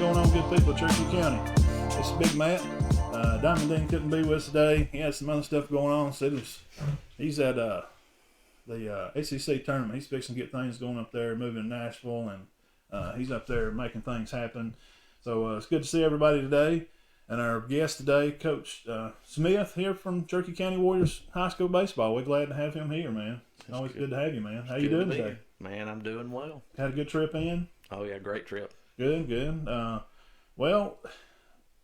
going on, good people of Cherokee County? This is Big Matt. Diamond Dean couldn't be with us today. He had some other stuff going on. So he's at the SEC tournament. He's fixing to get things going up there, moving to Nashville, and he's up there making things happen. So it's good to see everybody today. And our guest today, Coach Smith, here from Cherokee County Warriors High School Baseball. We're glad to have him here, man. It's always good to have you, man. How you doing today? Man, I'm doing well. Had a good trip in? Oh, yeah, great trip. Good. Well,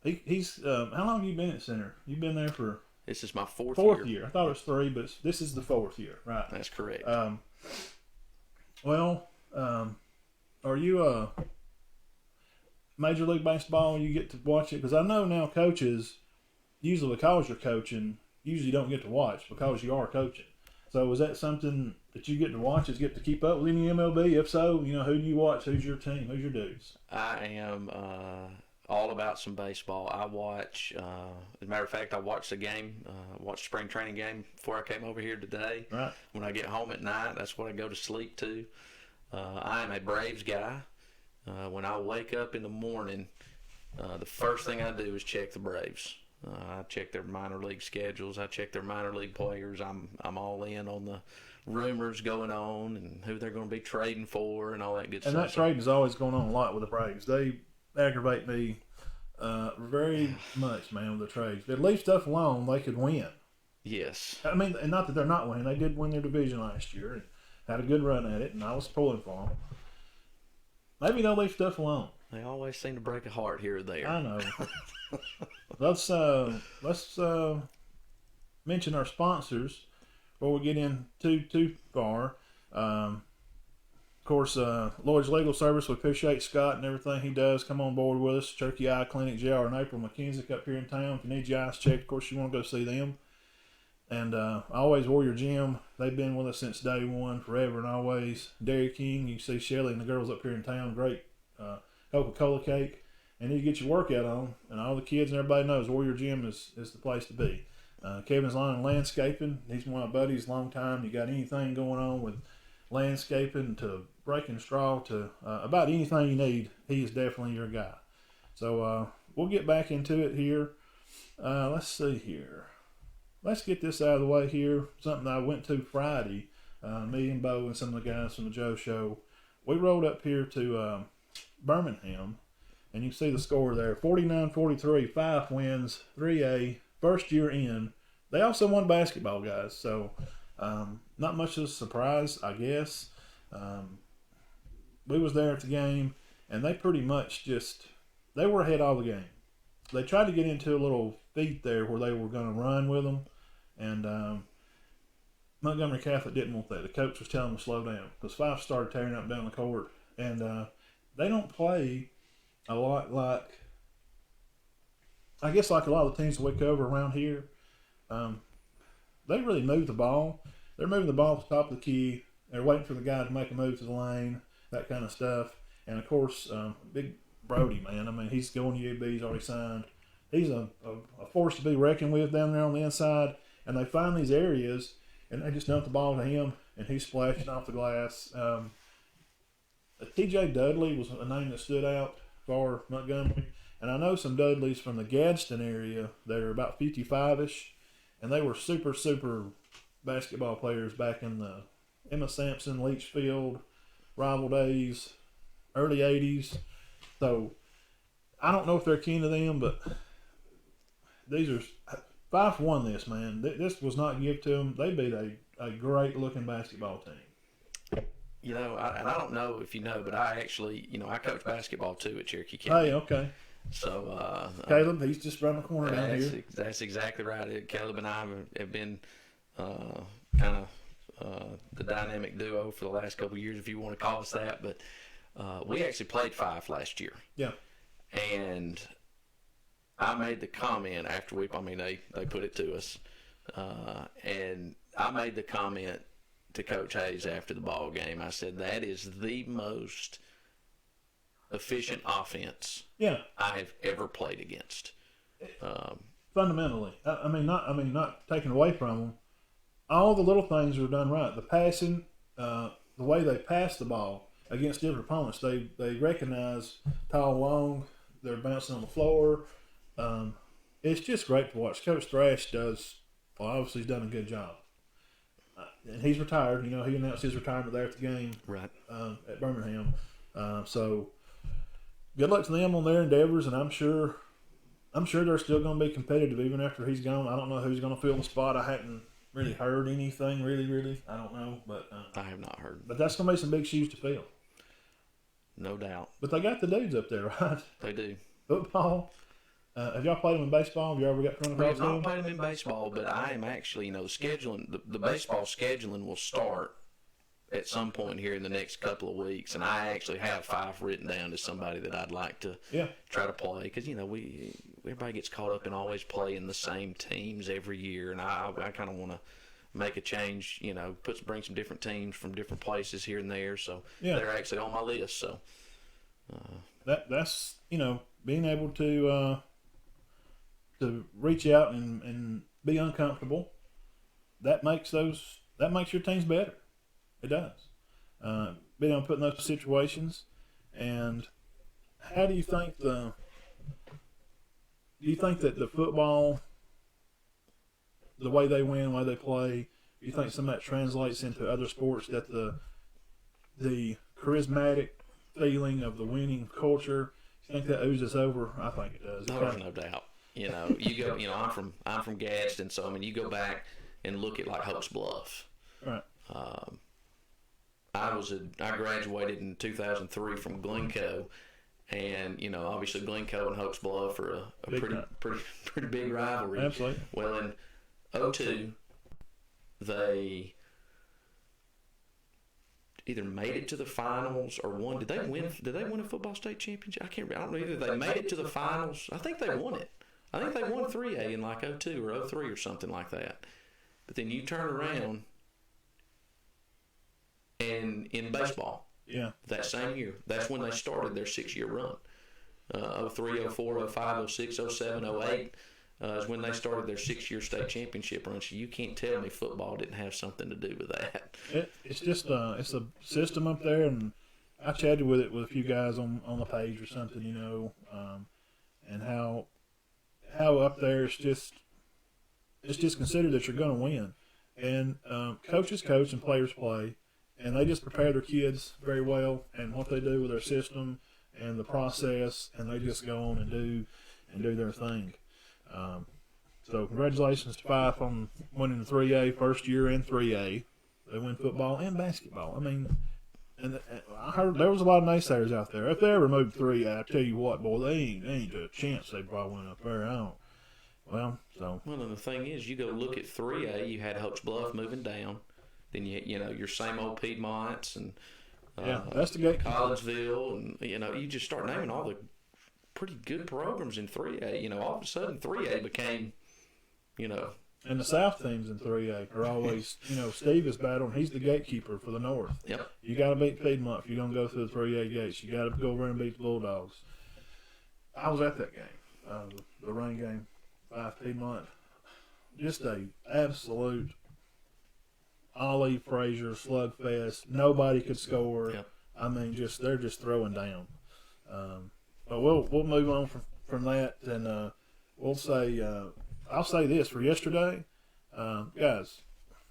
he's how long have you been at Center? You've been there for... This is my fourth year. I thought it was 3, but this is the 4th year, right? That's correct. Are you Major League Baseball? You get to watch it? Because I know now coaches, usually because you're coaching, usually don't get to watch because you are coaching. So is that something that you get to watch, is get to keep up with any MLB? If so, who do you watch? Who's your team? Who's your dudes? I am all about some baseball. I watch, as a matter of fact, I watched the game, watched spring training game before I came over here today. Right. When I get home at night, that's what I go to sleep to. I am a Braves guy. When I wake up in the morning, the first thing I do is check the Braves. I check their minor league schedules. I check their minor league players. I'm all in on the rumors going on and who they're going to be trading for and all that good stuff. And that trading is always going on a lot with the Braves. They aggravate me very much, man, with the trades. If they'd leave stuff alone, they could win. Yes. I mean, and not that they're not winning. They did win their division last year and had a good run at it, and I was pulling for them. Maybe they'll leave stuff alone. They always seem to break a heart here or there. I know. Let's mention our sponsors before we get in too far. Of course, Lloyd's Legal Service. We appreciate Scott and everything he does. Come on board with us. Cherokee Eye Clinic, JR and April McKenzie up here in town. If you need your eyes checked, of course, you want to go see them. And always Warrior Gym. They've been with us since day one, forever and always. Dairy King. You see Shelly and the girls up here in town. Great Coca-Cola cake. And you get your workout on. And all the kids and everybody knows Warrior Gym is the place to be. Kevin's Lawn and Landscaping. He's one of my buddies, long time. You got anything going on with landscaping to breaking straw to about anything you need, he is definitely your guy. So we'll get back into it here. Let's see here. Let's get this out of the way here. Something I went to Friday, me and Bo and some of the guys from the Joe Show. We rode up here to Birmingham, and you can see the score there. 49-43, 5 wins, 3A, first year in. They also won basketball, guys, so not much of a surprise, I guess. We was there at the game, and they pretty much they were ahead all the game. They tried to get into a little feat there where they were going to run with them, and Montgomery Catholic didn't want that. The coach was telling them to slow down because 5 started tearing up down the court, and they don't play a lot like, I guess like a lot of the teams that we cover around here. They really move the ball. They're moving the ball to the top of the key. They're waiting for the guy to make a move to the lane, that kind of stuff. And, of course, Big Brody, man. I mean, he's going to UB. He's already signed. He's a force to be reckoned with down there on the inside. And they find these areas, and they just dump the ball to him, and he's splashing off the glass. T.J. Dudley was a name that stood out for Montgomery. And I know some Dudleys from the Gadsden area that are about 55-ish, and they were super, super basketball players back in the Emma Sampson, Leachfield, rival days, early 80s. So I don't know if they're keen to them, but these are Fife won this, man. This was not given to them. They beat a great-looking basketball team. I don't know if you know, but I actually, I coach basketball too at Cherokee County. Hey, okay. So Caleb, he's just around the corner down here. That's exactly right. Caleb and I have been kind of the dynamic duo for the last couple of years, if you want to call us that. But we actually played Fife last year. Yeah. And I made the comment after they put it to us, and I made the comment to Coach Hayes after the ball game. I said, that is the most efficient offense I have ever played against. Fundamentally, not taken away from them. All the little things are done right. The passing, the way they pass the ball against different opponents, they recognize tall, long, they're bouncing on the floor. It's just great to watch. Coach Thrash obviously he's done a good job. And he's retired. You know, he announced his retirement there at the game Right. At Birmingham. So good luck to them on their endeavors, and I'm sure they're still going to be competitive even after he's gone. I don't know who's going to fill the spot. I hadn't really heard anything. Really, I don't know, but I have not heard. But that's going to be some big shoes to fill. No doubt. But they got the dudes up there, right? They do. Football. Have y'all played them in baseball? Have you ever got to run We across have not them? played them in baseball, but I am actually, the scheduling, the baseball scheduling will start at some point here in the next couple of weeks, and I actually have 5 written down as somebody that I'd like to try to play, because everybody gets caught up in always playing the same teams every year, and I kind of want to make a change, bring some different teams from different places here and there, so they're actually on my list. So that's being able to reach out and be uncomfortable. That makes your teams better. It does. Being able to put in those situations. And how do you think that the football, the way they win, the way they play, do you think some of that translates into other sports, that the charismatic feeling of the winning culture, you think that oozes over? I think it does. there's no doubt. You go. I'm from Gadsden, so you go back and look at like Hope's Bluff. Right. I graduated in 2003 from Glencoe, and obviously Glencoe and Hope's Bluff are a pretty big rivalry. Absolutely. Well, in '02, they either made it to the finals or won. Did they win a football state championship? I don't know. Either they made it to the finals. I think they won it. I think they won 3A in like '02 or '03 or something like that. But then you turn around, and in baseball, that same year, that's when they started their 6-year run. 03, 04, 05, 06, 07, 08 is when they started their 6-year state championship run. So you can't tell me football didn't have something to do with that. It's just it's a system up there, and I chatted with a few guys on the page or something, and how up there it's just considered that you're going to win, and coaches coach and players play, and they just prepare their kids very well and what they do with their system and the process, and they just go on and do their thing. So congratulations to Fife on winning the 3A first year in 3A. They win football and basketball. And I heard there was a lot of naysayers out there. If they ever moved 3A, I tell you what, boy, they ain't a chance they probably went up there. Well, and the thing is, you go look at 3A. You had Hope's Bluff moving down. Then your same old Piedmonts and that's the gate. Collinsville, and you just start naming all the pretty good programs in 3A. All of a sudden 3A became, And the South teams in 3A are always, Steve is battling. He's the gatekeeper for the North. Yep. You got to beat Piedmont if you're going to go through the 3A gates. You got to go over and beat the Bulldogs. I was at that game, the rain game, 5 Piedmont. Just a absolute Ollie Frazier slugfest. Nobody could score. Yep. They're just throwing down. But we'll move on from that, and we'll say I'll say this for yesterday, guys.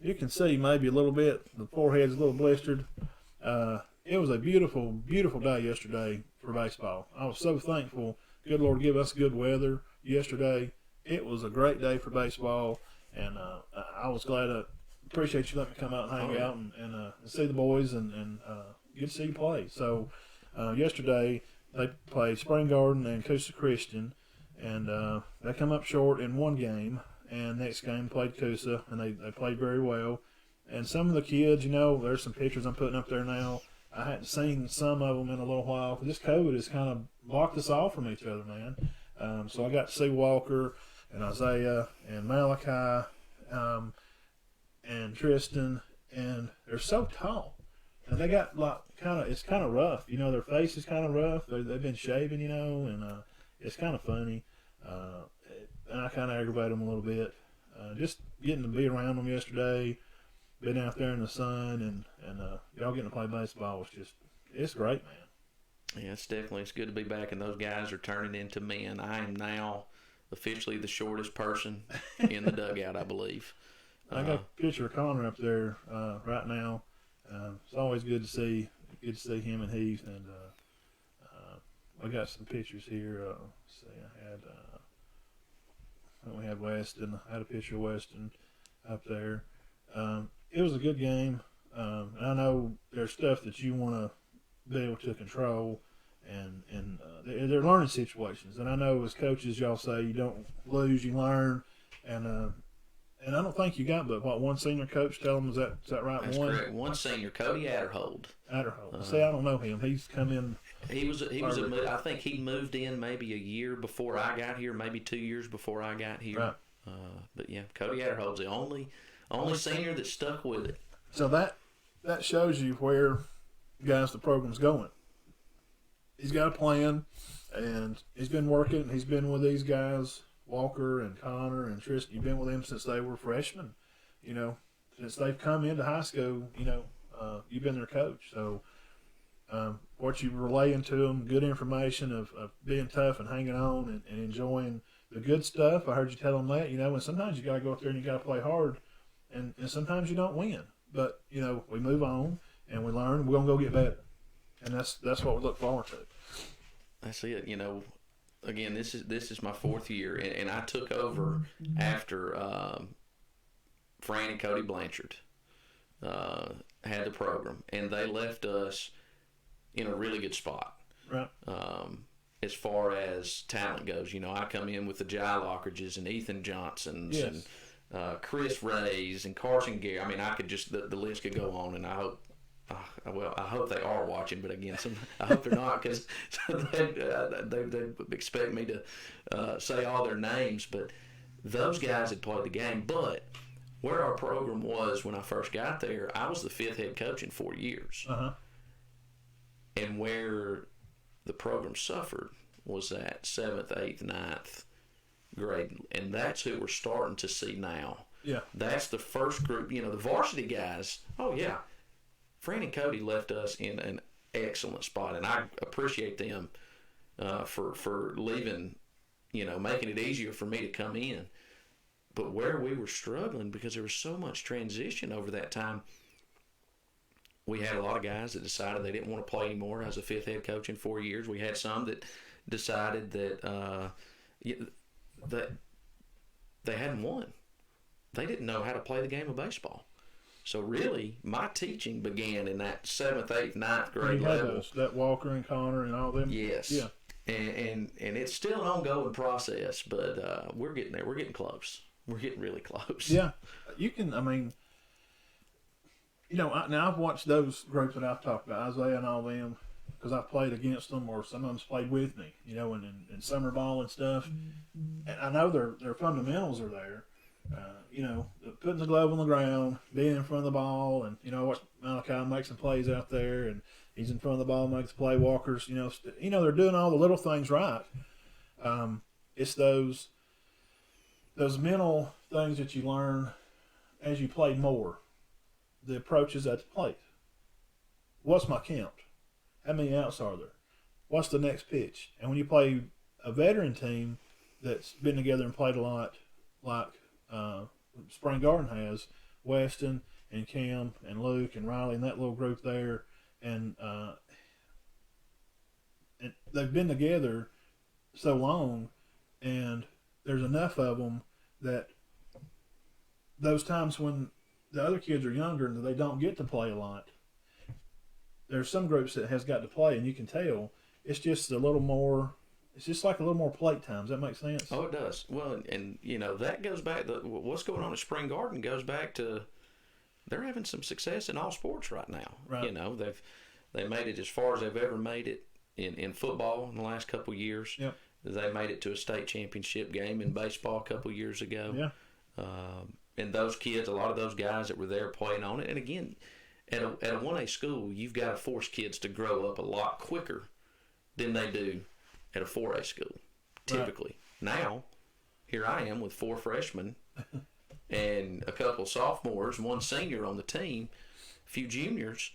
You can see maybe a little bit. The forehead's a little blistered. It was a beautiful, beautiful day yesterday for baseball. I was so thankful. Good Lord, give us good weather yesterday. It was a great day for baseball, and I was glad to appreciate you letting me come out and hang out and see the boys and get to see you play. So yesterday they played Spring Garden and Coosa Christian, and they come up short in one game. And next game played Coosa, and they played very well. And some of the kids, there's some pictures I'm putting up there now. I hadn't seen some of them in a little while. This COVID has kind of blocked us all from each other, man. So I got to see Walker and Isaiah and Malachi and Tristan, and they're so tall. And they got it's kind of rough. Their face is kind of rough. They've been shaving, and it's kind of funny. And I kind of aggravate them a little bit. Just getting to be around them yesterday, been out there in the sun, and y'all getting to play baseball was it's great, man. Yeah, it's good to be back, and those guys are turning into men. I am now officially the shortest person in the dugout, I believe. I got a picture of Connor up there right now. It's always good to see him and Heath, and I got some pictures here. Let's see, we had Weston. I had a picture of Weston up there. It was a good game. I know there's stuff that you want to be able to control, and they're learning situations. And I know as coaches, y'all say you don't lose, you learn, and I don't think you got but one senior coach tell them is that right? That's correct. One senior, Cody Adderhold. See, I don't know him. He's come in. I think he moved in maybe a year before I got here, maybe 2 years before I got here. Right. But yeah, Cody Adderhold's the only senior that stuck with it. So that shows you where, guys, the program's going. He's got a plan, and he's been working. He's been with these guys, Walker and Connor and Tristan. You've been with them since they were freshmen. Since they've come into high school, you've been their coach. So what you relaying to them, good information of being tough and hanging on and enjoying the good stuff. I heard you tell them that, and sometimes you got to go out there and you got to play hard, and sometimes you don't win. But, we move on and we learn. We're going to go get better. And that's what we look forward to. That's it. Again, this is my 4th year, and I took over after Fran and Cody Blanchard had the program, and they left us in a really good spot. Right. As far as talent goes, I come in with the Jai Lockridges and Ethan Johnsons yes. and Chris Rays and Carson Gary. I mean, I could just the list could go on, and I hope. I hope they are watching, but again, I hope they're not, because they expect me to say all their names. But those guys had played the game. But where our program was when I first got there, I was the 5th head coach in 4 years. Uh-huh. And where the program suffered was that 7th, 8th, 9th grade. And that's who we're starting to see now. Yeah. That's the first group. The varsity guys, oh, yeah. Fran and Cody left us in an excellent spot, and I appreciate them for leaving, making it easier for me to come in. But where we were struggling, because there was so much transition over that time, we had a lot of guys that decided they didn't want to play anymore as a 5th head coach in 4 years. We had some that decided that that they hadn't won. They didn't know how to play the game of baseball. So really, my teaching began in that 7th, 8th, 9th grade level. That Walker and Connor and all them. Yes. Yeah. And it's still an ongoing process, but we're getting there. We're getting close. We're getting really close. Yeah. You can, now I've watched those groups that I've talked about, Isaiah and all them, because I've played against them, or some of them's played with me, in summer ball and stuff. And I know their fundamentals are there. Putting the glove on the ground, being in front of the ball, and watch Malachi make some plays out there, and he's in front of the ball, makes the play. Walkers, they're doing all the little things right. It's those mental things that you learn as you play more. The approaches at the plate. What's my count? How many outs are there? What's the next pitch? And when you play a veteran team that's been together and played a lot, like Spring Garden has, Weston and Cam and Luke and Riley and that little group there, and they've been together so long, and there's enough of them that those times when the other kids are younger and they don't get to play a lot, there's some groups that has got to play, and you can tell it's just a little more. It's just like a little more plate time. Does that make sense? Oh, it does. Well, and that goes back to what's going on at Spring Garden. Goes back to they're having some success in all sports right now. Right. They made it as far as they've ever made it in football in the last couple of years. Yep. They made it to a state championship game in baseball a couple of years ago. Yeah. And those kids, a lot of those guys that were there playing on it. And again, at a 1A school, you've got to force kids to grow up a lot quicker than they do at a 4A school, typically. Right. Now, here I am with 4 freshmen and a couple of sophomores, 1 senior on the team, a few juniors.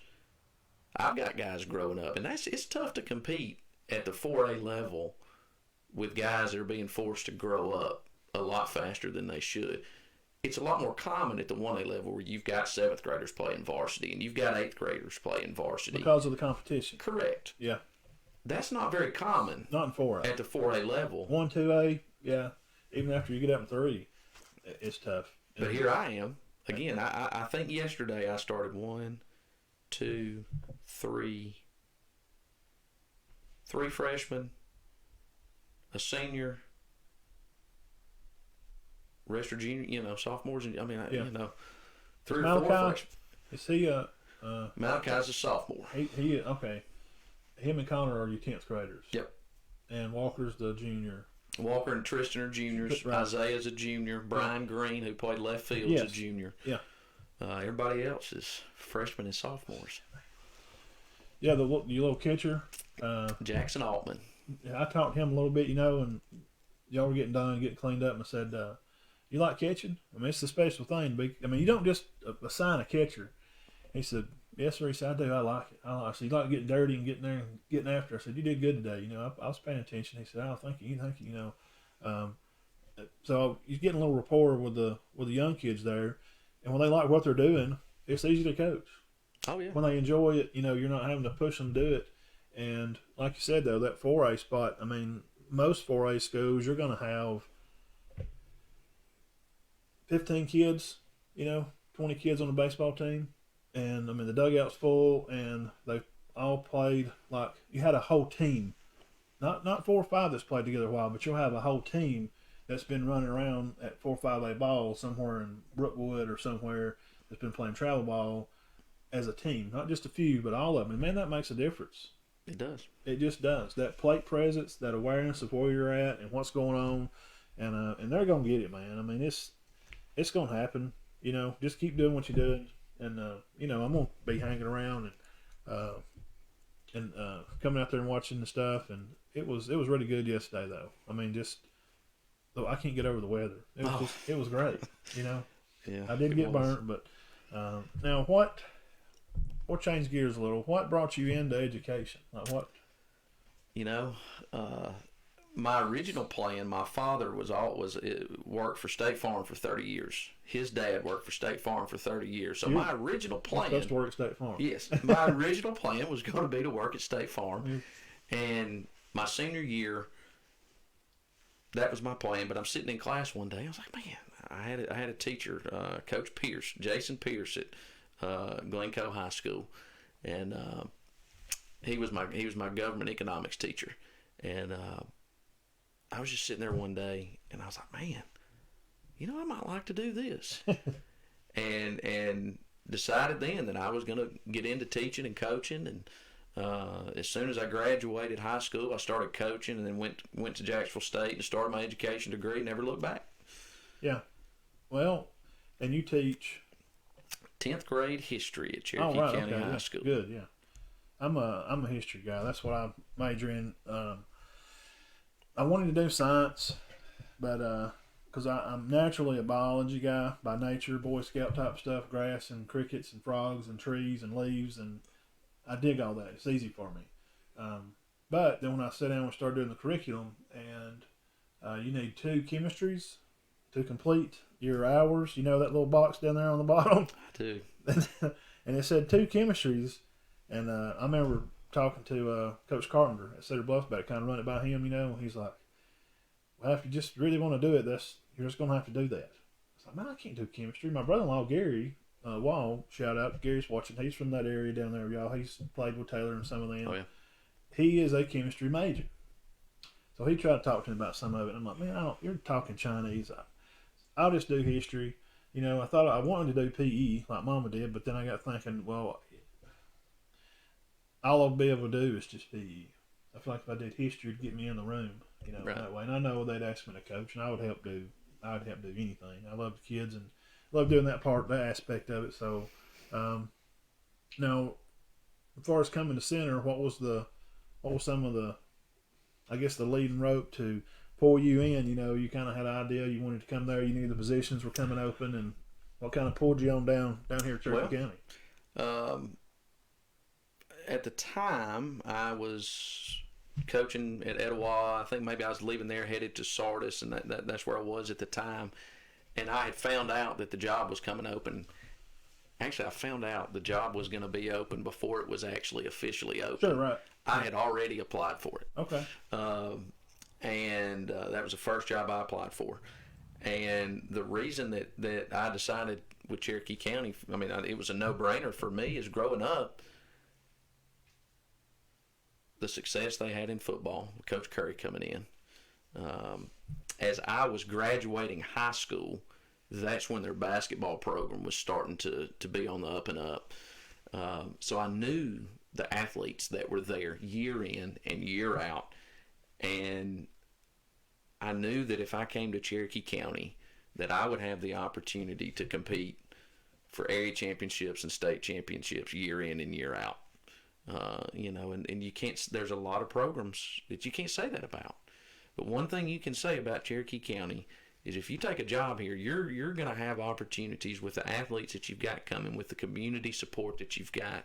I've got guys growing up, and it's tough to compete at the 4A level with guys that are being forced to grow up a lot faster than they should. It's a lot more common at the 1A level where you've got 7th graders playing varsity and you've got 8th graders playing varsity. Because of the competition. Correct. Yeah. That's not very common. Not in 4A. At the 4A level. 1, 2A, yeah. Even after you get up in 3, it's tough. But here I am. Again, I think yesterday I started 1, 2, 3 freshmen, a senior, rest are junior, sophomores. And 3 or 4 freshmen. Is he Malachi's a sophomore. He okay. Him and Connor are your 10th graders. Yep. And Walker's the junior. Walker and Tristan are juniors. Right. Isaiah's a junior. Brian Green, who played left field, is a junior. Yeah. Everybody else is freshmen and sophomores. Yeah, your little catcher. Jackson Altman. I talked to him a little bit, and y'all were getting done, getting cleaned up, and I said, you like catching? I mean, it's a special thing. You don't just assign a catcher. He said, yes, sir. He said, I do. I like it. I said, you like getting dirty and getting there and getting after. I said, you did good today. I was paying attention. He said, oh, thank you. Thank you. So you're getting a little rapport with the young kids there. And when they like what they're doing, it's easy to coach. Oh, yeah. When they enjoy it, you're not having to push them to do it. And like you said, though, that 4A spot, I mean, most 4A schools, you're going to have 15 kids, 20 kids on the baseball team. And, I mean, the dugout's full, and they all played like you had a whole team. Not 4 or 5 that's played together a while, but you'll have a whole team that's been running around at 4 or 5A ball somewhere in Brookwood or somewhere that's been playing travel ball as a team. Not just a few, but all of them. And, man, that makes a difference. It does. It just does. That plate presence, that awareness of where you're at and what's going on, and they're going to get it, man. I mean, it's going to happen. Just keep doing what you're doing. And I'm gonna be hanging around and coming out there and watching the stuff. And it was really good yesterday, though. I mean, though I can't get over the weather. It was great. Yeah. I did get burnt, but now we'll change gears a little. What brought you into education? Like what? My original plan, my father worked for State Farm for 30 years. His dad worked for State Farm for 30 years. So my original plan... You're supposed to work at State Farm. Yes. My original plan was going to be to work at State Farm. And my senior year, that was my plan. But I'm sitting in class one day. I was like, man, I had a teacher, Coach Pierce, Jason Pierce at Glencoe High School. And he was my government economics teacher. And... I was just sitting there one day, and I was like, man, I might like to do this. and decided then that I was going to get into teaching and coaching. And as soon as I graduated high school, I started coaching and then went to Jacksonville State and started my education degree, never looked back. Yeah. Well, and you teach? 10th grade history at Cherokee County High School. Good, yeah. I'm a history guy. That's what I major in. I wanted to do science, but because I'm naturally a biology guy by nature, Boy Scout type stuff, grass and crickets and frogs and trees and leaves, and I dig all that. It's easy for me. But then when I sat down and started doing the curriculum, and you need 2 chemistries to complete your hours. That little box down there on the bottom? I do. And it said 2 chemistries, and I remember talking to Coach Carpenter at Cedar Bluff about it, kind of run it by him, he's like, well, if you just really want to do it, you're just going to have to do that. I was like, man, I can't do chemistry. My brother-in-law, Gary Wall, shout out, Gary's watching. He's from that area down there, y'all. He's played with Taylor and some of them. Oh, yeah. He is a chemistry major. So he tried to talk to me about some of it. I'm like, man, you're talking Chinese. I'll just do history. I thought I wanted to do PE like Mama did, but then I got thinking, well, all I'll be able to do is just PE. I feel like if I did history, it'd get me in the room, right. That way. And I know they'd ask me to coach, and I would help do anything. I love the kids and love doing that aspect of it. So, now, as far as coming to center, what was some of the, I guess, the leading rope to pull you in? You kind of had an idea you wanted to come there. You knew the positions were coming open, and what kind of pulled you on down here at Cherokee County? at the time, I was coaching at Etowah. I think maybe I was leaving there, headed to Sardis, and that's where I was at the time. And I had found out that the job was coming open. Actually, I found out the job was going to be open before it was actually officially open. Sure, right. I had already applied for it. Okay. And that was the first job I applied for. And the reason that I decided with Cherokee County, I mean, it was a no-brainer for me, is growing up, the success they had in football, Coach Curry coming in. As I was graduating high school, that's when their basketball program was starting to be on the up and up. So I knew the athletes that were there year in and year out. And I knew that if I came to Cherokee County, that I would have the opportunity to compete for area championships and state championships year in and year out. And you can't, there's a lot of programs that you can't say that about. But one thing you can say about Cherokee County is if you take a job here, you're going to have opportunities with the athletes that you've got coming, with the community support that you've got.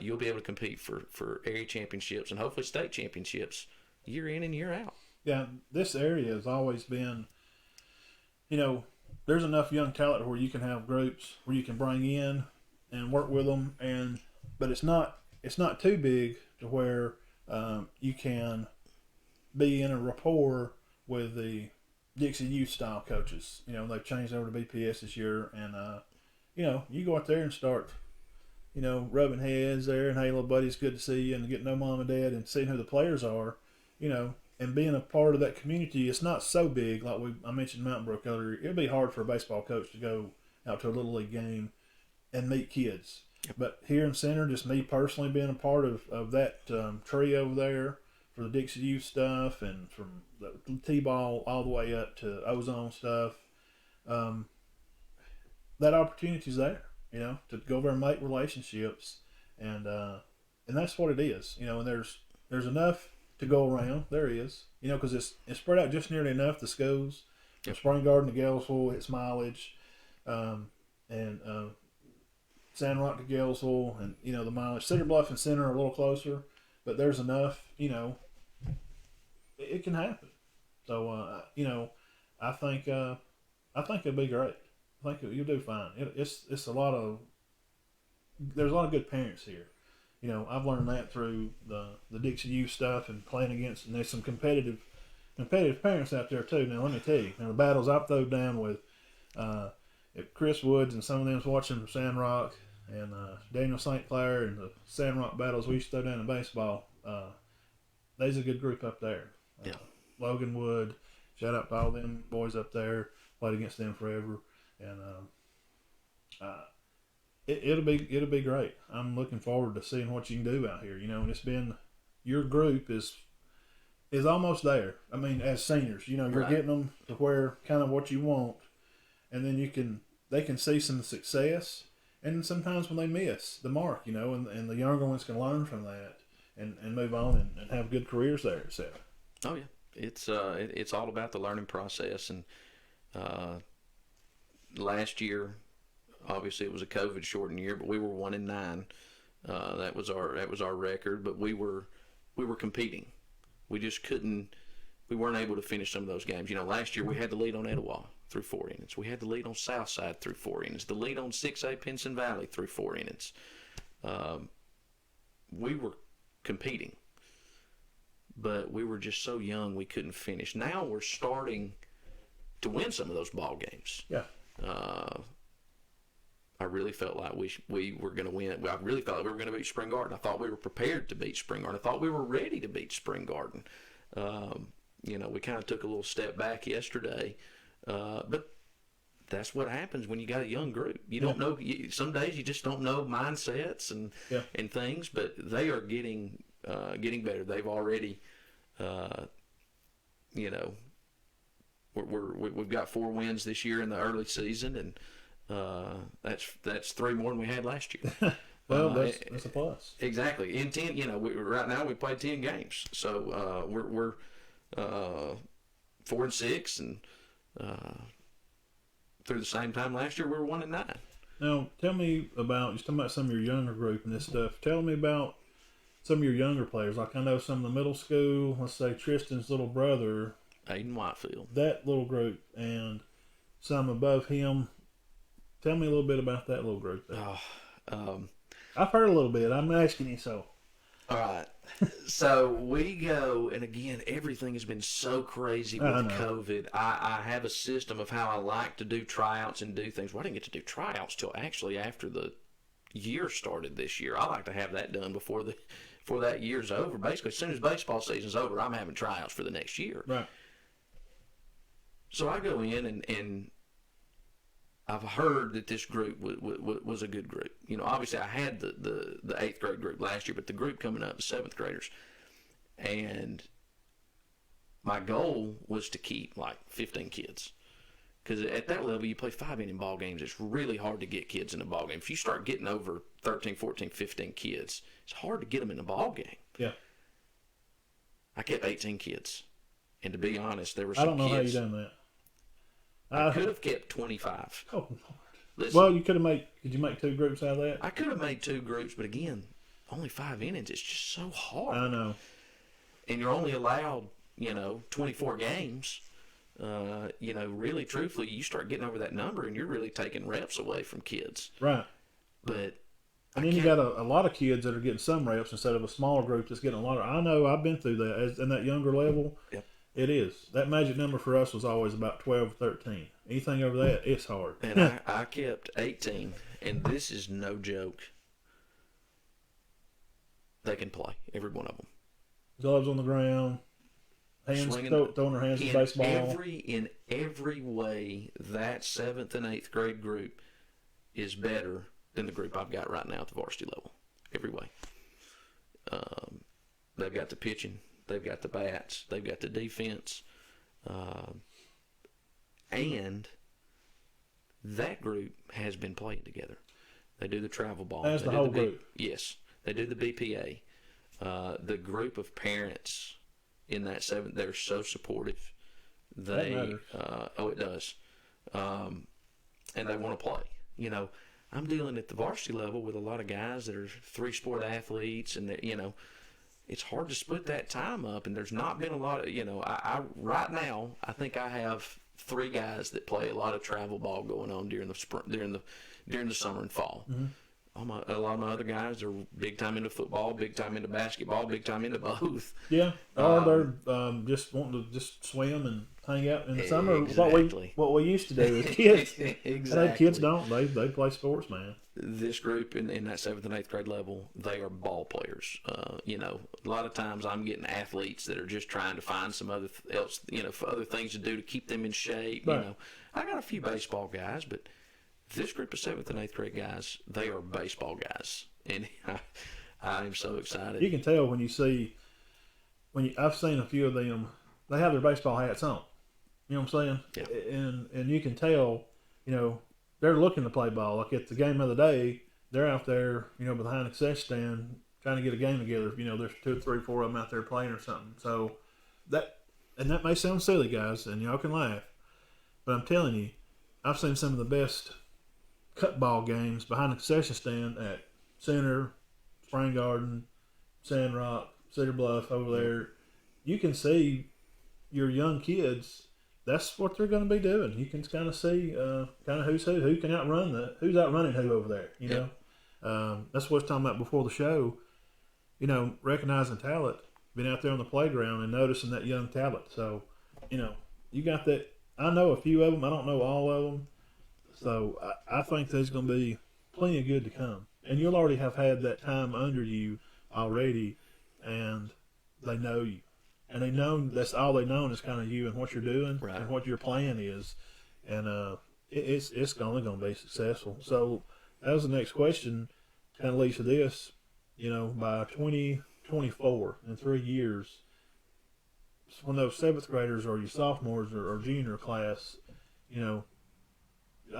You'll be able to compete for area championships and hopefully state championships year in and year out. Yeah, this area has always been, there's enough young talent where you can have groups where you can bring in and work with them, but it's not too big to where you can be in a rapport with the Dixie Youth style coaches. They've changed over to BPS this year, and you go out there and start, rubbing heads there, and hey, little buddy, it's good to see you, and getting to know mom and dad, and seeing who the players are, and being a part of that community. It's not so big, like I mentioned Mountain Brook earlier. It'd be hard for a baseball coach to go out to a little league game and meet kids. Yep. But here in Center, just me personally being a part of that tree over there for the Dixie Youth stuff, and from the T-ball all the way up to Ozone stuff, that opportunity's there, to go over and make relationships, and that's what it is, and there's enough to go around. There is, because it's spread out just nearly enough. The schools, from Spring Garden to Galesville, it's mileage, and Sand Rock to Galesville, and the mileage. Cedar Bluff and Center are a little closer, but there's enough. It can happen. So I think it'll be great. I think you'll do fine. It's there's a lot of good parents here. I've learned that through the Dixie Youth stuff and playing against, and there's some competitive parents out there too. Now let me tell you, the battles I've thrown down with Chris Woods and some of them's watching from Sand Rock, and Daniel St. Clair, and the Sand Rock battles we used to throw down in baseball. There's a good group up there. Yeah. Logan Wood, shout out to all them boys up there. Played against them forever, and it'll be great. I'm looking forward to seeing what you can do out here. And it's been, your group is almost there. I mean, as seniors, you're right. getting them to where kind of what you want, and then they can see some success, and sometimes when they miss the mark, and the younger ones can learn from that and move on and have good careers there, etc. Oh yeah, it's all about the learning process, and last year, obviously it was a COVID shortened year, but we were 1-9. That was our record, but we were competing. We just we weren't able to finish some of those games. Last year we had the lead on Etowah through 4 innings. We had the lead on Southside through 4 innings. The lead on 6A Pinson Valley through 4 innings. We were competing, but we were just so young we couldn't finish. Now we're starting to win some of those ball games. Yeah. I really felt like we were going to win. I really felt like we were going to beat Spring Garden. I thought we were prepared to beat Spring Garden. I thought we were ready to beat Spring Garden. We kind of took a little step back yesterday, but that's what happens when you got a young group. You don't know. Some days you just don't know mindsets and things, but they are getting better. They've already, we've got 4 wins this year in the early season, and that's 3 more than we had last year. Well, that's a plus. Exactly. In 10, right now we played 10 games, so we're 4-6, and through the same time last year we were 1-9. Now, tell me about, just talking about some of your younger group and this stuff. Tell me about some of your younger players. Like I know some of the middle school, let's say Tristan's little brother, Aiden Whitefield. that little group, and some above him. Tell me a little bit about that little group there. I've heard a little bit. I'm asking you so. All right. So we go, and again, everything has been so crazy with COVID. I have a system of how I like to do tryouts and do things. Well, I didn't get to do tryouts till actually after the year started this year. I like to have that done before that year's over. Basically, as soon as baseball season's over, I'm having tryouts for the next year. Right. So I go in and I've heard that this group was a good group. You know, obviously I had the 8th grade group last year, but the group coming up, the 7th graders. And my goal was to keep like 15 kids. Because at that level, you play 5-inning ball games. It's really hard to get kids in a ball game. If you start getting over 13, 14, 15 kids, it's hard to get them in a ball game. Yeah. I kept 18 kids. And to be honest, there were some kids. I don't know how you done that. I could have kept 25. Oh, Listen, well, you could you make 2 groups out of that? I could have made 2 groups, but again, only 5 innings. It's just so hard. I know. And you're only allowed, 24 games. Really, truthfully, you start getting over that number, and you're really taking reps away from kids. Right. But and then you got a lot of kids that are getting some reps instead of a smaller group that's getting a lot of. I know I've been through that in that younger level. Yep. It is. That magic number for us was always about 12 or 13. Anything over that, it's hard. And I kept 18, and this is no joke. They can play, every one of them. Gloves on the ground, hands throwing their hands in baseball. In every way, that 7th and 8th grade group is better than the group I've got right now at the varsity level. Every way. They've got the pitching. They've got the bats. They've got the defense. And that group has been playing together. They do the travel ball. That's the whole group. Yes. They do the BPA. The group of parents in that 7th, they're so supportive. They, it does. And they want to play. I'm dealing at the varsity level with a lot of guys that are 3-sport athletes, and it's hard to split that time up, and there's not been a lot of, I right now, I think I have 3 guys that play a lot of travel ball going on during the spring, during the summer and fall. Mm-hmm. A lot of my other guys are big time into football, big time into basketball, big time into both. Yeah, or they're just wanting to just swim and hang out in the summer. Exactly. What we used to do as kids. Exactly. Kids don't. They play sports, man. This group in that 7th and 8th grade level, they are ball players. A lot of times I'm getting athletes that are just trying to find some other other things to do to keep them in shape. Right. I got a few baseball guys, but this group of 7th and 8th grade guys, they are baseball guys, and I am so excited. You can tell when you see I've seen a few of them. They have their baseball hats on. You know what I'm saying? Yeah. And you can tell, they're looking to play ball. Like at the game of the day, they're out there, behind the concession stand trying to get a game together. There's 2, 3, 4 of them out there playing or something. So that may sound silly, guys, and y'all can laugh, but I'm telling you, I've seen some of the best cut ball games behind the concession stand at Center, Spring Garden, Sand Rock, Cedar Bluff over there. You can see your young kids. That's what they're going to be doing. You can kind of see kind of who's who can outrun who's outrunning who over there. You know, that's what I was talking about before the show. Recognizing talent, being out there on the playground and noticing that young talent. So, you got that. I know a few of them. I don't know all of them. So I think there's going to be plenty of good to come. And you'll already have had that time under you already, and they know you. And they know that's all they know is kind of you and what you're doing and what your plan is. And it's only going to be successful. So that was the next question. Kind of leads to this. By 2024, in 3 years, when those 7th graders or your sophomores or junior class, I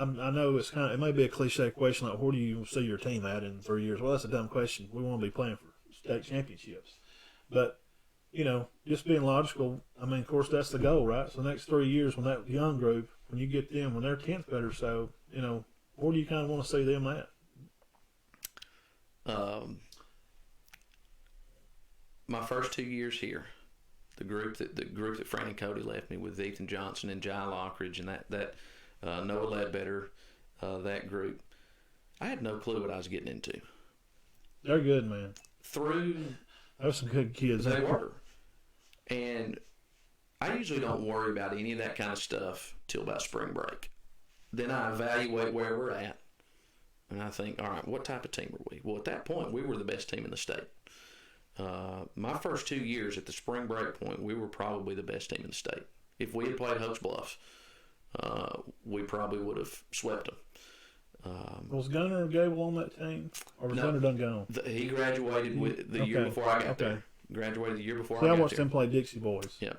know it may be a cliche question like, where do you see your team at in 3 years? Well, that's a dumb question. We want to be playing for state championships. But, just being logical, of course, that's the goal, right? So the next 3 years when that young group, when you get them, when they're 10th graders, so, where do you kind of want to see them at? my first 2 years here, the group that Fran and Cody left me with, Ethan Johnson and Jai Lockridge and that Noah Ledbetter, that group, I had no clue what I was getting into. They're good, man. Those some good kids. They were. And I usually don't worry about any of that kind of stuff till about spring break. Then I evaluate where we're at. And I think, all right, what type of team are we? Well, at that point, we were the best team in the state. My first 2 years at the spring break point, we were probably the best team in the state. If we had played Hoax Bluff, we probably would have swept them. Was Gunner Gable on that team? Or was Gunner done gone? He graduated with the year before I got there. Graduated the year before I got there. I watched them play Dixie Boys. Yeah.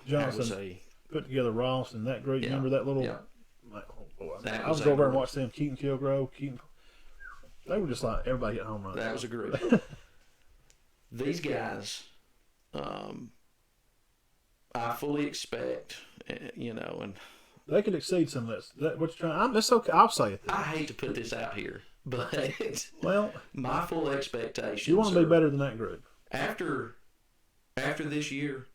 Johnson put together Ross and that group. Yeah, remember that little... Yeah. Like, oh boy, I was over there and watched them. Keaton Kilgrove. They were just like everybody at home runs. That was a group. These guys, I fully expect, and they could exceed some of that. What you're trying? That's okay. I'll say it. I hate to put this out here, but well, my full expectations. You want to be better than that group. After this year,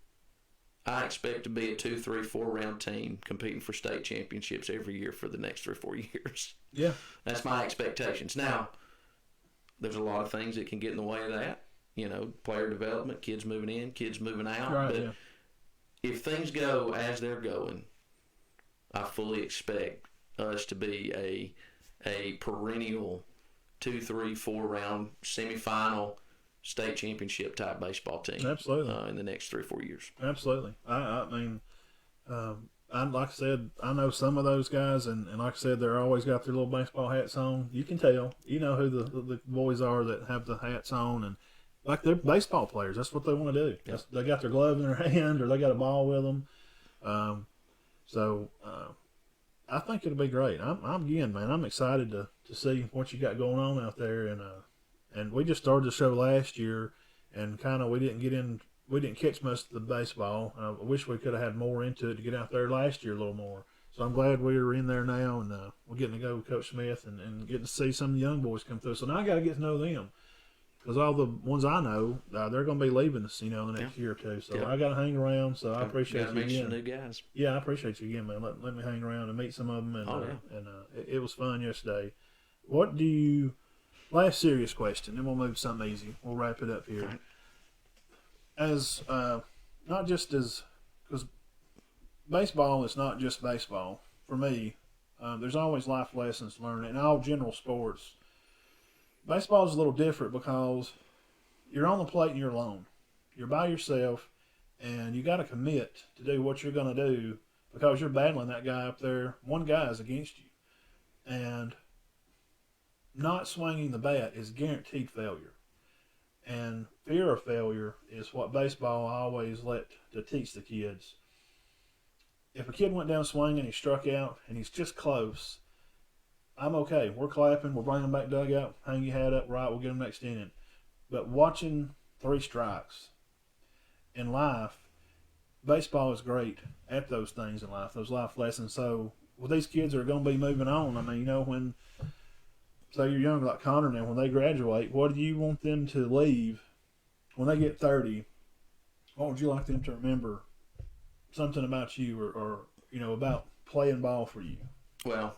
I expect to be a 2, 3, 4 round team competing for state championships every year for the next 3 or 4 years. Yeah, that's my expectations. Now, there's a lot of things that can get in the way of that. Player development, kids moving in, kids moving out. Right, but if things go as they're going, I fully expect us to be a perennial 2, 3, 4 round semifinal state championship type baseball team. Absolutely. In the next 3 or 4 years. Absolutely. I mean, like I said, I know some of those guys, and like I said, they're always got their little baseball hats on. You can tell. You know who the boys are that have the hats on, and like they're baseball players. That's what they want to do. Yep. They got their glove in their hand, or they got a ball with them. So I think it'll be great. I'm excited to see what you got going on out there, and we just started the show last year, and kind of we didn't catch most of the baseball. I wish we could have had more into it to get out there last year a little more. So I'm glad we are in there now, and we're getting to go with Coach Smith and getting to see some of the young boys come through. So now I got to get to know them, because all the ones I know, they're going to be leaving us, the next year or two. So I got to hang around. So I appreciate you again. Some new guys. Yeah, I appreciate you again, man. Let me hang around and meet some of them. And, it was fun yesterday. Last serious question, then we'll move to something easy. We'll wrap it up here. Right. Because baseball is not just baseball. For me, there's always life lessons to learn in all general sports. Baseball is a little different because you're on the plate and you're alone. You're by yourself, and you got to commit to do what you're going to do because you're battling that guy up there. One guy is against you. And not swinging the bat is guaranteed failure. And fear of failure is what baseball always let to teach the kids. If a kid went down swinging, he struck out, and he's just close, I'm okay. We're clapping. We're bringing him back dugout. Hang your hat up, right? We'll get him next inning. But watching 3 strikes in life, baseball is great at those things in life, those life lessons. So with these kids that are going to be moving on, I mean, when say you're young like Connor now, when they graduate, what do you want them to leave when they get 30? What would you like them to remember? Something about you or about playing ball for you? Well,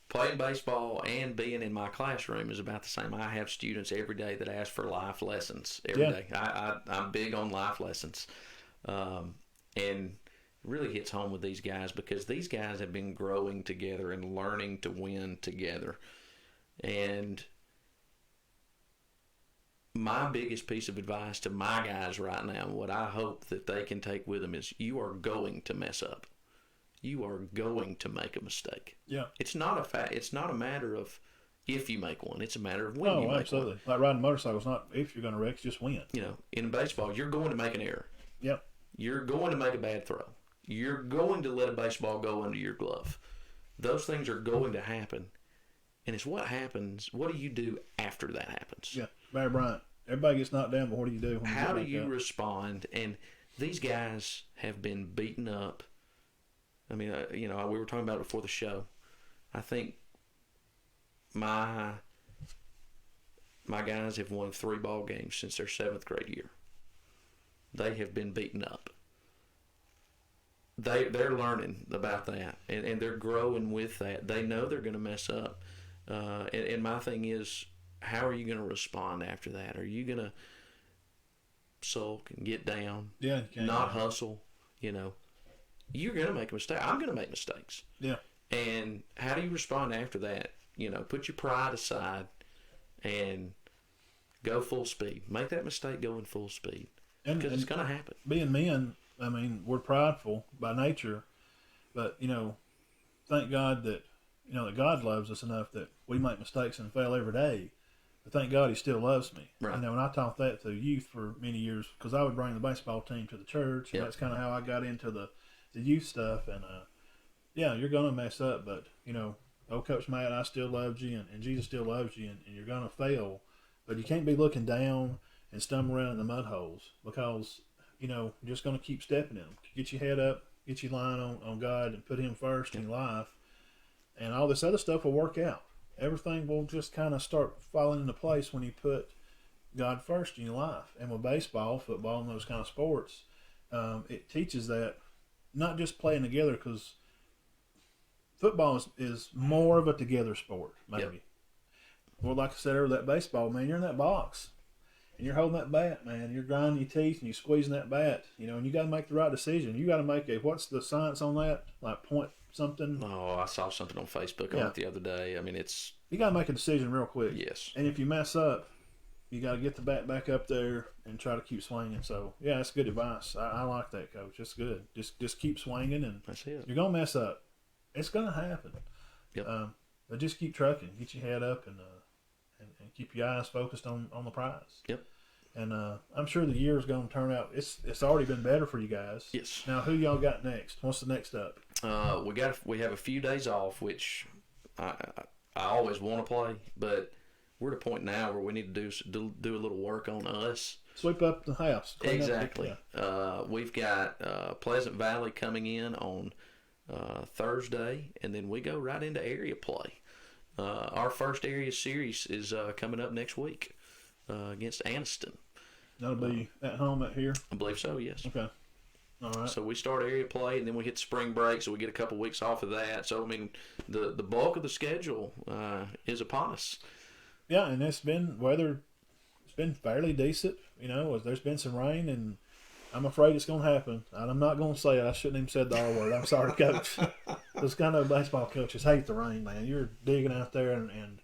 playing baseball and being in my classroom is about the same. I have students every day that ask for life lessons every day. I'm big on life lessons. And it really hits home with these guys because these guys have been growing together and learning to win together. And my biggest piece of advice to my guys right now, what I hope that they can take with them is you are going to mess up. You are going to make a mistake. Yeah. It's not a matter of if you make one. It's a matter of when you make one. Absolutely. Like riding a motorcycle, it's not if you're going to wreck, it's just when. In baseball, you're going to make an error. Yep. You're going to make a bad throw. You're going to let a baseball go under your glove. Those things are going to happen. And it's what happens. What do you do after that happens? Yeah, Barry Bryant. Everybody gets knocked down, but what do you do? How do you respond? And these guys have been beaten up. I mean, we were talking about it before the show. I think my guys have won 3 ball games since their 7th grade year. they have been beaten up. They're learning about that, and they're growing with that. They know they're going to mess up, and my thing is, how are you going to respond after that? Are you going to sulk and get down, Yeah, you can't. not hustle? You know, you're going to make a mistake. I'm going to make mistakes. Yeah. And how do you respond after that? You know, put your pride aside and go full speed. Make that mistake go in full speed, because it's going to happen. Being men, I mean, we're prideful by nature, but, you know, thank God that, you know, that God loves us enough that we make mistakes and fail every day. But thank God he still loves me. Right. You know, and I taught that to youth for many years because I would bring the baseball team to the church. And Yep. that's kind of how I got into the youth stuff. And, yeah, you're going to mess up, but, you know, old Coach Matt, I still loved you, and Jesus still loves you, and you're going to fail. But you can't be looking down and stumbling around in the mud holes because, you know, you're just going to keep stepping in them. Get your head up, get your line on God, and put him first in your life. And all this other stuff will work out. Everything will just kind of start falling into place when you put God first in your life. And with baseball, football, and those kind of sports, it teaches that not just playing together, because football is more of a together sport, maybe. Yep. Well, like I said earlier, that baseball, man, you're in that box. And you're holding that bat, man. You're grinding your teeth and you're squeezing that bat. You know, and you got to make the right decision. You got to make what's the science on that? Like point something? Oh, I saw something on Facebook on it the other day. I mean, it's... You got to make a decision real quick. Yes. And if you mess up, you got to get the bat back up there and try to keep swinging. So, yeah, that's good advice. I like that, Coach. It's good. Just keep swinging, and That's it. you're going to mess up. It's going to happen. Yep. But just keep trucking. Get your head up and keep your eyes focused on the prize. Yep. And I'm sure the year is going to turn out. It's already been better for you guys. Yes. Now, who y'all got next? What's the next up? We have a few days off, which I always want to play, but we're at a point now where we need to do a little work on us. Sweep up the house. Clean Exactly. Up We've got Pleasant Valley coming in on Thursday, and then we go right into area play. Our first area series is coming up next week against Anniston. That'll be at home at here? I believe so, yes. Okay. All right. So we start area play, and then we hit the spring break, so we get a couple weeks off of that. So, I mean, the bulk of the schedule is upon us. Yeah, and it's been weather. It's been fairly decent. You know, there's been some rain, and I'm afraid it's going to happen. And I'm not going to say it. I shouldn't even said the R word. I'm sorry, Coach. Those kind of baseball coaches hate the rain, man. You're digging out there, and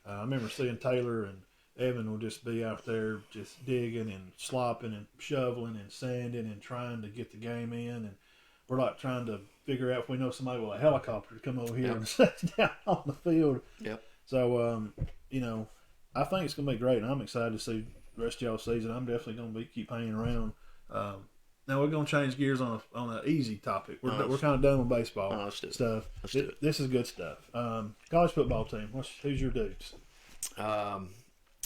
I remember seeing Taylor and Evan will just be out there just digging and slopping and shoveling and sanding and trying to get the game in. And we're like trying to figure out if we know somebody with a helicopter to come over here and sit down on the field. Yep. So, you know, I think it's going to be great. And I'm excited to see the rest of y'all's season. I'm definitely going to keep hanging around. Now we're going to change gears on an easy topic. We're kind of done with baseball stuff. Let's do it. This is good stuff. College football team. Who's your dudes?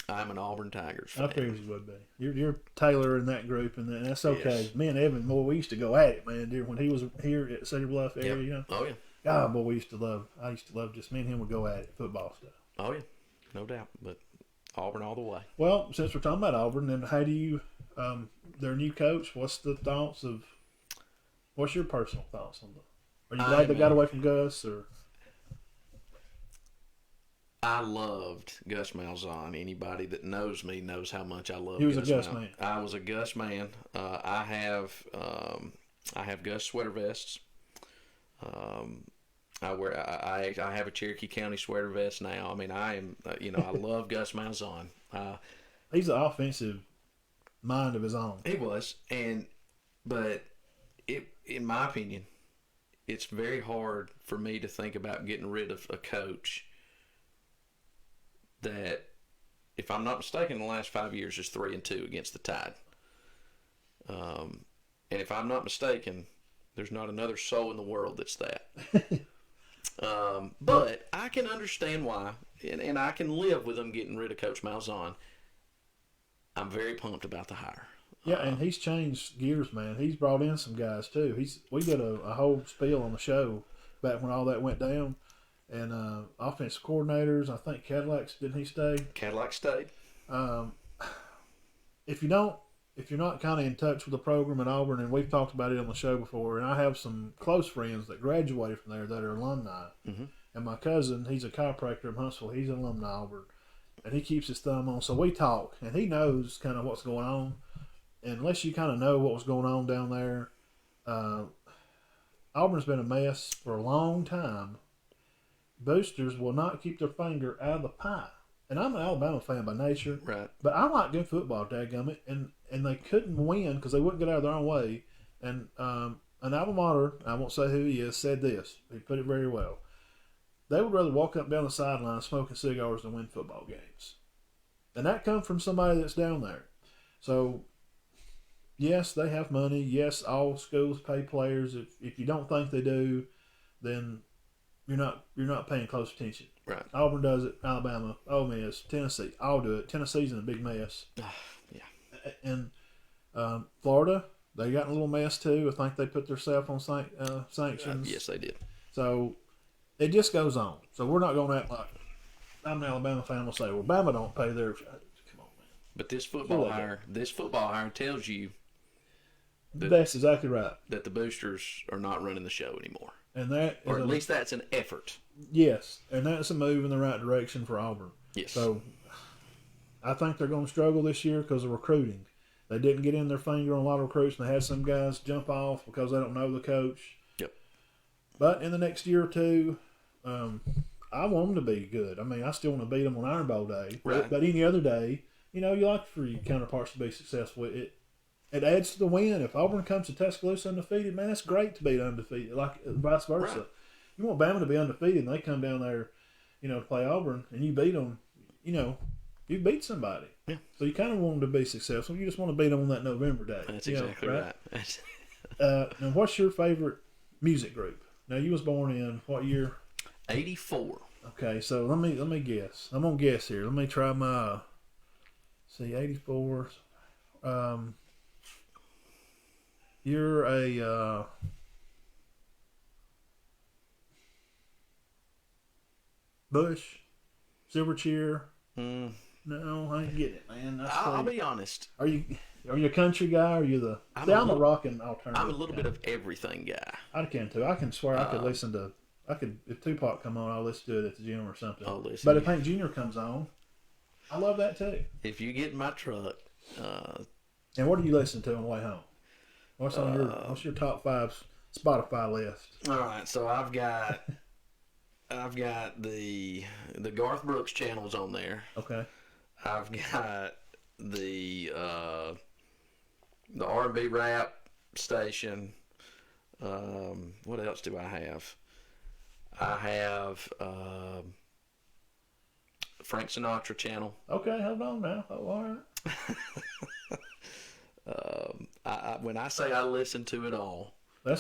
I'm an Auburn Tigers fan. I figured you would be. You're Taylor in that group, and that's okay. Yes. Me and Evan, boy, we used to go at it, man. When he was here at Cedar Bluff area, you know. Oh yeah. God, boy, I used to love just me and him would go at it, football stuff. Oh yeah, no doubt. But Auburn all the way. Well, since we're talking about Auburn, then how do you, their new coach? What's your personal thoughts on them? Are you glad they got away from Gus or? I loved Gus Malzahn. Anybody that knows me knows how much I love. He was Gus a Gus Malzahn. man. I was a Gus man. I have Gus sweater vests. I have a Cherokee County sweater vest now. I mean, I am. I love Gus Malzahn. He's an offensive mind of his own. He was, but in my opinion, it's very hard for me to think about getting rid of a coach that, if I'm not mistaken, in the last 5 years is 3-2 against the Tide. And if I'm not mistaken, there's not another soul in the world that's that. But I can understand why, and I can live with them getting rid of Coach Malzahn. I'm very pumped about the hire. Yeah, and he's changed gears, man. He's brought in some guys too. We did a whole spiel on the show back when all that went down. And offensive coordinators, I think Cadillac's, didn't he stay? Cadillac stayed. If you don't if you're not kind of in touch with the program at Auburn, and we've talked about it on the show before, and I have some close friends that graduated from there that are alumni. Mm-hmm. And my cousin, he's a chiropractor in Huntsville. He's an alumni of Auburn, and he keeps his thumb on. So we talk, and he knows kind of what's going on. And unless you kind of know what was going on down there, Auburn's been a mess for a long time. Boosters will not keep their finger out of the pie. And I'm an Alabama fan by nature, Right. but I like good football, dadgummit, and they couldn't win because they wouldn't get out of their own way. And an alma mater, I won't say who he is, said this. He put it very well. They would rather walk up and down the sideline smoking cigars than win football games. And that comes from somebody that's down there. So, yes, they have money. Yes, all schools pay players. If you don't think they do, then you're not paying close attention. Right. Auburn does it. Alabama, Ole Miss, Tennessee, all do it. Tennessee's in a big mess. Yeah. And Florida, they got in a little mess too. I think they put themselves on sanctions. Yes, they did. So it just goes on. So we're not going to act like I'm an Alabama fan. We'll say, well, Bama don't pay their. Come on, man. But this football hire tells you That's exactly right. that the Boosters are not running the show anymore. And that, Or at least that's an effort. yes, and that's a move in the right direction for Auburn. Yes. So I think they're going to struggle this year because of recruiting. They didn't get in their finger on a lot of recruits, and they had some guys jump off because they don't know the coach. Yep. But in the next year or two, I want them to be good. I mean, I still want to beat them on Iron Bowl day. Right. But any other day, you like for your counterparts to be successful. It adds to the win. If Auburn comes to Tuscaloosa undefeated, man, it's great to beat undefeated. Like vice versa. Right. You want Bama to be undefeated, and they come down there, to play Auburn, and you beat them. You beat somebody. Yeah. So you kind of want them to be successful. You just want to beat them on that November day. That's exactly right. Now, what's your favorite music group? Now, you was born in what year? 84. Okay, so let me guess. I'm gonna guess here. Let me try my 84. You're a Bush, Silverchair. No, I ain't getting it, man. I'll be honest. Are you a country guy? Or are you the? I'm a rock and alternative. I'm a little bit of everything guy. I can too. I can swear I could listen to. If Tupac come on, I'll listen to it at the gym or something. I'll listen. But if Hank Jr. comes on, I love that too. If you get in my truck, and what do you listen to on the way home? What's your top 5 Spotify list? all right. So I've got the Garth Brooks channels on there. Okay. I've got the R&B rap station. What else do I have? I have Frank Sinatra channel. Okay, hold on now. Oh, all right. When I say I listen to it all, I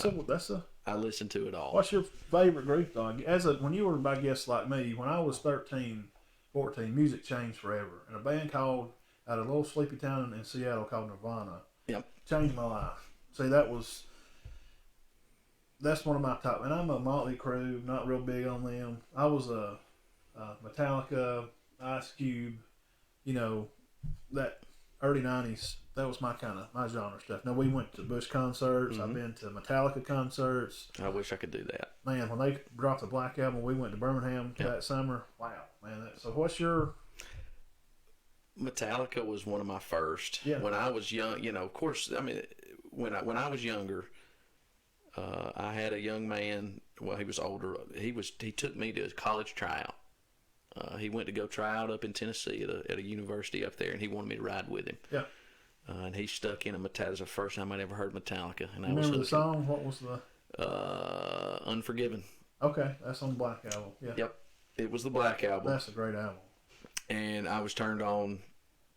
listen to it all. What's your favorite group though? When you were, I guess, like me, when I was 13, 14, music changed forever. And a band called out of a little sleepy town in Seattle called Nirvana. Yep. Changed my life. See, that's one of my top. And I'm a Motley Crue, not real big on them. I was a Metallica, Ice Cube, that early 90s. That was my genre stuff. Now, we went to Bush concerts. Mm-hmm. I've been to Metallica concerts. I wish I could do that. Man, when they dropped the Black Album, we went to Birmingham that summer. Wow, man. So what's your... Metallica was one of my first. Yeah. When I was young, of course, I mean, when I was younger, I had a young man. Well, he was older. He took me to his college tryout. He went to go try out up in Tennessee at a university up there, and he wanted me to ride with him. Yeah. And he stuck in a Metallica. It was the first time I'd ever heard Metallica, and I Remember was the song? What was the... Unforgiven. Okay, that's on the Black Album. Yeah. Yep. It was the Black Album. That's a great album. And I was turned on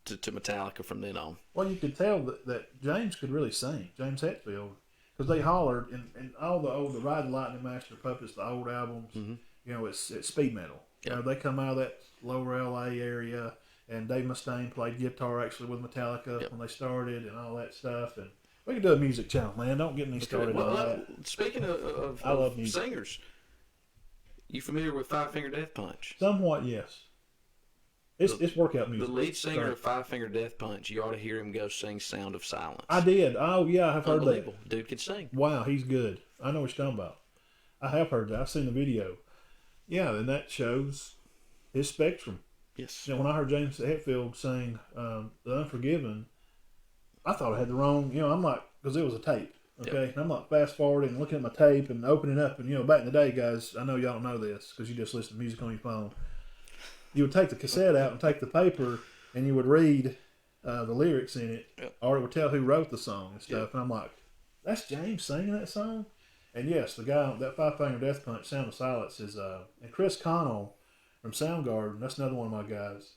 to Metallica from then on. Well, you could tell that James could really sing, James Hetfield, because they hollered, and all the Ride the Lightning, Master of Puppets, the old albums, it's speed metal. Yep. They come out of that lower LA area, and Dave Mustaine played guitar actually with Metallica when they started and all that stuff. And we could do a music channel, man. Don't get me started on that. Speaking of I love music. Singers, you familiar with Five Finger Death Punch? Somewhat, yes. It's workout The music. lead singer of Five Finger Death Punch, you ought to hear him go sing "Sound of Silence." I did. Oh yeah, I've heard that. Unbelievable. Dude can sing. Wow, he's good. I know what you're talking about. I have heard that. I've seen the video. Yeah, and that shows his spectrum. Yes. You know, when I heard James Hetfield sing "The Unforgiven," I thought I had the wrong. You know, I'm like, because it was a tape. Okay, Yep. and I'm like fast forwarding and looking at my tape and opening up, and you know, back in the day, guys, I know y'all don't know this because you just listen to music on your phone. You would take the cassette out and take the paper, and you would read the lyrics in it, Yep. or it would tell who wrote the song and stuff. Yep. And I'm like, that's James singing that song. And yes, the guy that Five Finger Death Punch, "Sound of Silence" is and Chris Connell from Soundgarden. That's another one of my guys.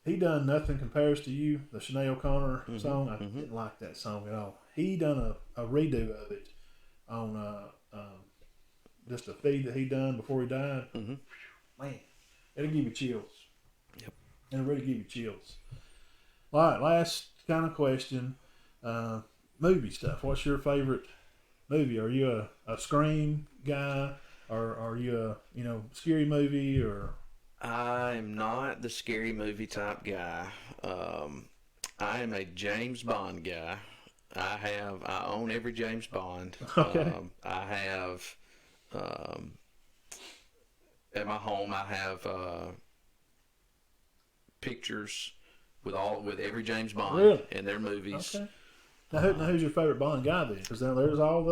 He done "Nothing Compares to You," the Sinead O'Connor song. I didn't like that song at all. He done a redo of it on just a feed that he done before he died. Mm-hmm. Man, it'll give you chills. Yep. It'll really give you chills. All right, last kind of question. Movie stuff. What's your favorite movie? Are you a Scream guy, or are you a scary movie, or? I'm not the scary movie type guy. I am a James Bond guy. I own every James Bond. Okay. I have at my home. I have pictures with every James Bond Really? and their movies. Okay. Now, who's your favorite Bond guy then? Because now there's all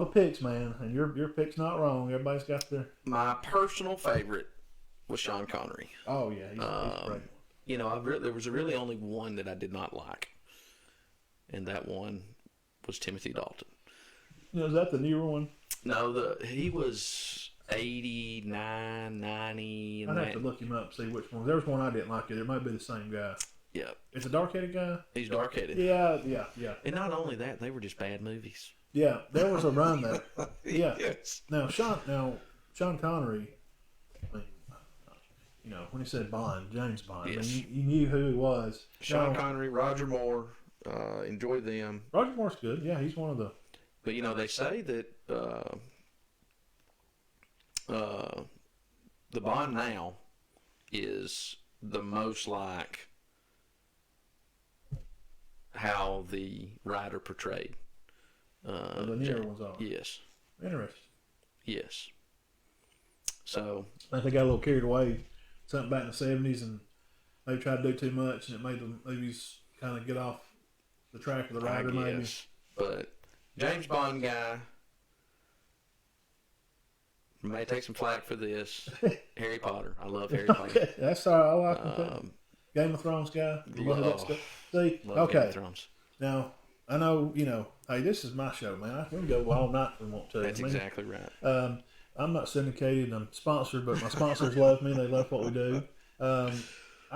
the picks, man, and your pick's not wrong. Everybody's got their. My personal favorite was Sean Connery. Oh yeah, he's great. You know, there was really only one that I did not like, and that one was Timothy Dalton. You know, is that the newer one? No, he was 89, 90. I'd have to look him up and see which one. There was one I didn't like it. It might be the same guy. Yeah, It's a dark-headed guy. he's dark-headed. Yeah. And not only that, they were just bad movies. Yeah, there was a run there. Yeah. Yes. Now Sean Connery. I mean, when he said Bond, James Bond, Yes. I mean, you knew who he was. Sean Connery, Roger Moore, enjoyed them. Roger Moore's good. Yeah, he's one of the. But they say that the Bond now is the most like how the writer portrayed. The newer ones are. Yes. Interesting. Yes. So I think they got a little carried away. Something back in the 70s, and maybe tried to do too much, and it made the movies kind of get off the track of the writer, maybe. But James Bond guy may take some flack for this. Harry Potter. I love Harry Potter. Okay, that's all I like him. Game of Thrones guy. Love that stuff. See, Love Game okay. of Thrones. Now I know hey, this is my show, man. We can go all night if we want to. That's exactly right. I'm not syndicated. I'm sponsored, but my sponsors love me. They love what we do. I